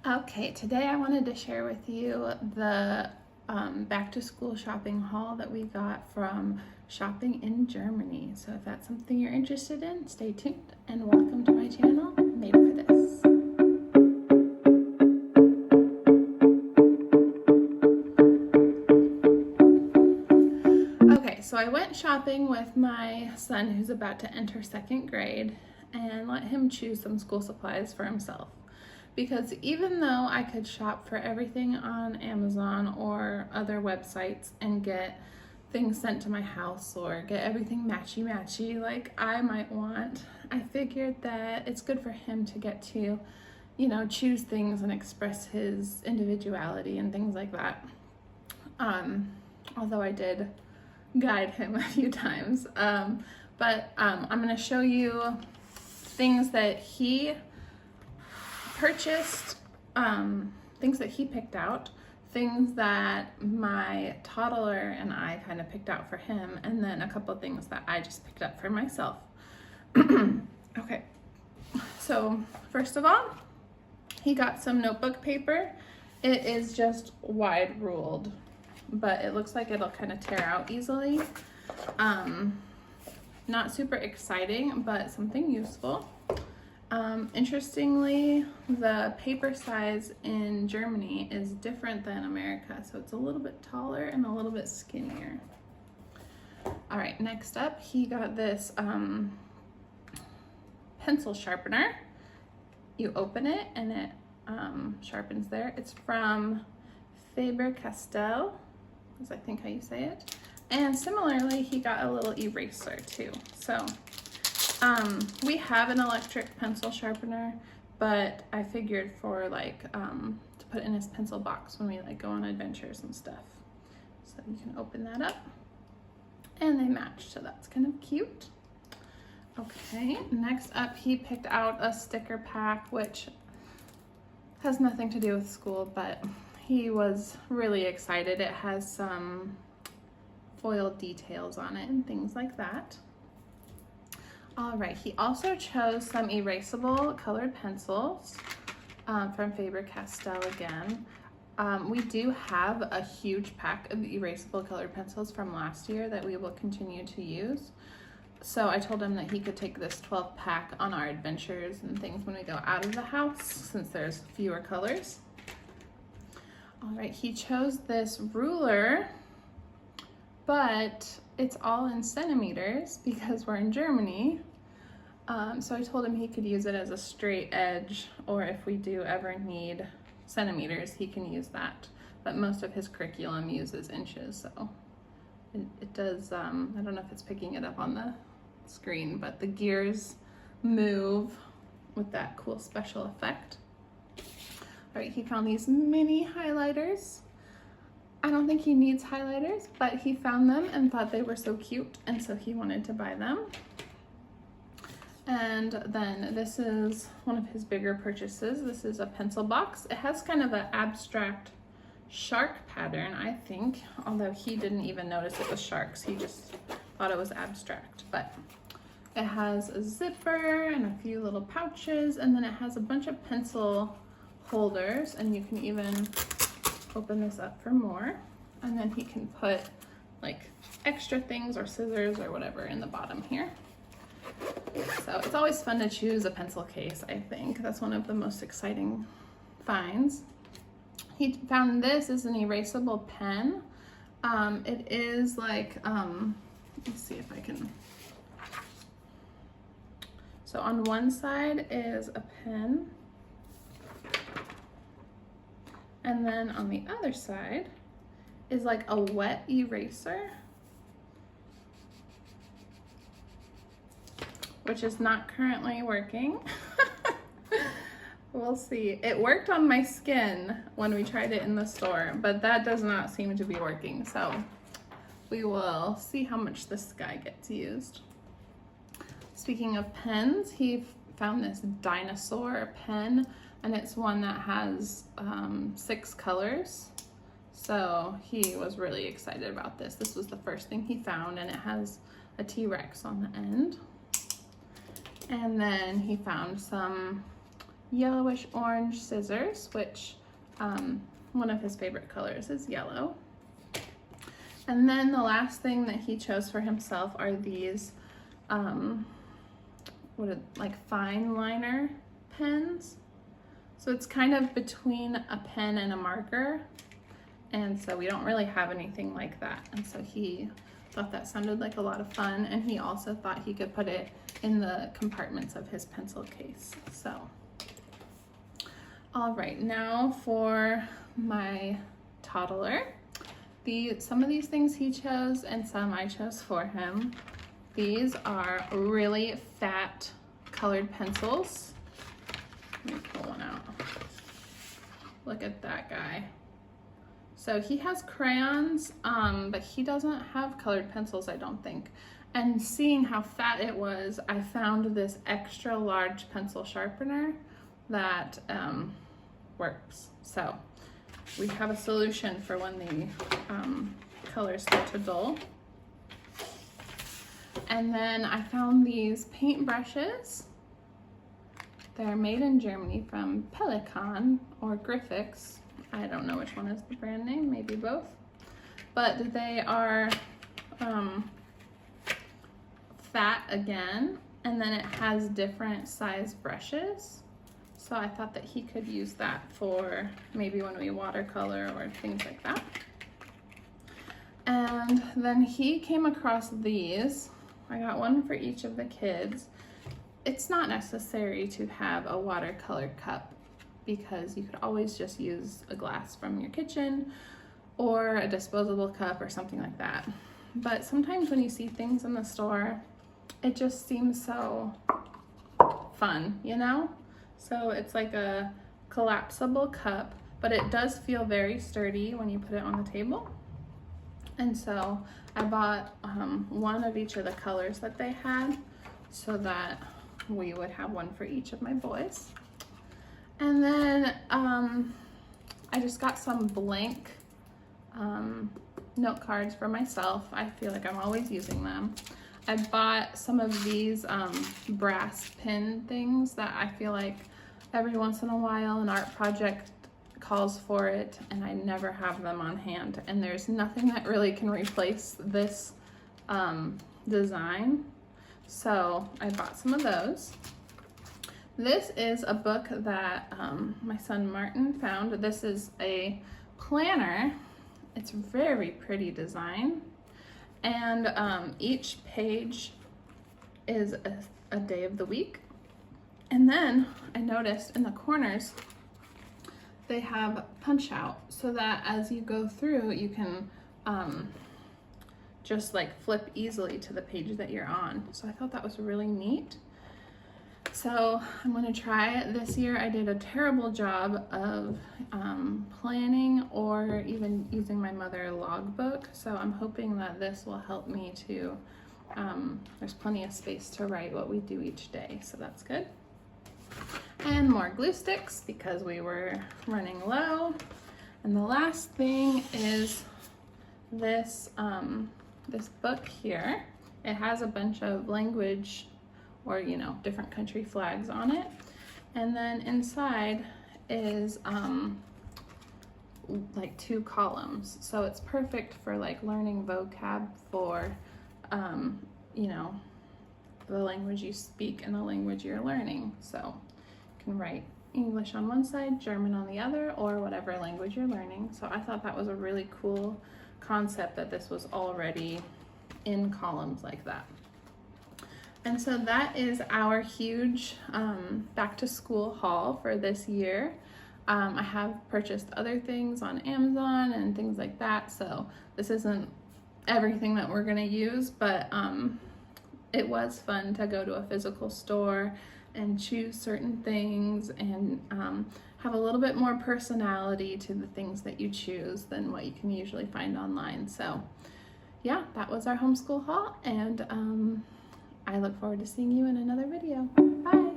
Okay, today I wanted to share with you the back to school shopping haul that we got from shopping in Germany. So if that's something you're interested in, stay tuned and welcome to my channel, Made for This. Okay, so I went shopping with my son who's about to enter second grade and let him choose some school supplies for himself. Because even though I could shop for everything on Amazon or other websites and get things sent to my house or get everything matchy like I might want, I figured that it's good for him to get to, choose things and express his individuality and things like that. Although I did guide him a few times. But I'm going to show you things that he purchased, things that he picked out, things that my toddler and I kind of picked out for him, and then a couple of things that I just picked up for myself. Okay, so first of all, he got some notebook paper. It is just wide ruled, but it looks like it'll kind of tear out easily. Not super exciting, but something useful. Interestingly, the paper size in Germany is different than America, so it's a little bit taller and a little bit skinnier. All right, next up, he got this pencil sharpener. You open it and it sharpens there. It's from Faber-Castell, is I think how you say it. And similarly, he got a little eraser too. So we have an electric pencil sharpener, but I figured for to put in his pencil box when we go on adventures and stuff. So you can open that up and they match, so that's kind of cute. Okay, next up he picked out a sticker pack, which has nothing to do with school, but he was really excited. It has some foil details on it and things like that. All right, he also chose some erasable colored pencils from Faber-Castell again. We do have a huge pack of erasable colored pencils from last year that we will continue to use. So I told him that he could take this 12 pack on our adventures and things when we go out of the house, since there's fewer colors. All right, he chose this ruler, but it's all in centimeters because we're in Germany. So I told him he could use it as a straight edge, or if we do ever need centimeters, he can use that. But most of his curriculum uses inches, so it does, I don't know if it's picking it up on the screen, but the gears move with that cool special effect. All right, he found these mini highlighters. I don't think he needs highlighters, but he found them and thought they were so cute, and so he wanted to buy them. And then this is one of his bigger purchases. This is a pencil box. It has kind of an abstract shark pattern, I think, although he didn't even notice it was sharks. He just thought it was abstract, but it has a zipper and a few little pouches, and then it has a bunch of pencil holders, and you can even open this up for more, and then he can put extra things or scissors or whatever in the bottom here. So it's always fun to choose a pencil case, I think. That's one of the most exciting finds. He found this is an erasable pen. It is let's see if I can. So on one side is a pen, and then on the other side is like a wet eraser, which is not currently working. We'll see. It worked on my skin when we tried it in the store, but that does not seem to be working. So we will see how much this guy gets used. Speaking of pens, he found this dinosaur pen, and it's one that has 6 colors. So he was really excited about this. This was the first thing he found, and it has a T-Rex on the end. And then he found some yellowish orange scissors, which one of his favorite colors is yellow. And then the last thing that he chose for himself are these like fine liner pens. So it's kind of between a pen and a marker, and so we don't really have anything like that, and so he thought that sounded like a lot of fun, and he also thought he could put it in the compartments of his pencil case. So all right, now for my toddler. Some of these things he chose and some I chose for him. These are really fat colored pencils. Let me pull one out. Look at that guy. So he has crayons, but he doesn't have colored pencils, I don't think. And seeing how fat it was, I found this extra large pencil sharpener that works. So we have a solution for when the colors start to dull. And then I found these paint brushes. They're made in Germany from Pelikan or Griffix. I don't know which one is the brand name, maybe both. But they are fat again, and then it has different size brushes. So I thought that he could use that for maybe when we watercolor or things like that. And then he came across these. I got one for each of the kids. It's not necessary to have a watercolor cup because you could always just use a glass from your kitchen or a disposable cup or something like that. But sometimes when you see things in the store, it just seems so fun, you know? So it's like a collapsible cup, but it does feel very sturdy when you put it on the table. And so I bought one of each of the colors that they had so that we would have one for each of my boys. And then I just got some blank note cards for myself. I feel like I'm always using them. I bought some of these brass pin things that I feel like every once in a while an art project calls for it, and I never have them on hand. And there's nothing that really can replace this design. So I bought some of those. This is a book that my son Martin found. This is a planner. It's very pretty design. And each page is a day of the week. And then I noticed in the corners, they have punch out so that as you go through, you can just like flip easily to the page that you're on. So I thought that was really neat. So I'm gonna try it this year. I did a terrible job of planning or even using my mother logbook. So I'm hoping that this will help me to, there's plenty of space to write what we do each day. So that's good. And more glue sticks because we were running low. And the last thing is this, this book here. It has a bunch of language or, you know, different country flags on it. And then inside is like 2 columns. So it's perfect for like learning vocab for, you know, the language you speak and the language you're learning. So you can write English on one side, German on the other, or whatever language you're learning. So I thought that was a really cool concept that this was already in columns like that. And so that is our huge back to school haul for this year. I have purchased other things on Amazon and things like that. So this isn't everything that we're gonna use, but it was fun to go to a physical store and choose certain things and have a little bit more personality to the things that you choose than what you can usually find online. So yeah, that was our homeschool haul, and I look forward to seeing you in another video. Bye!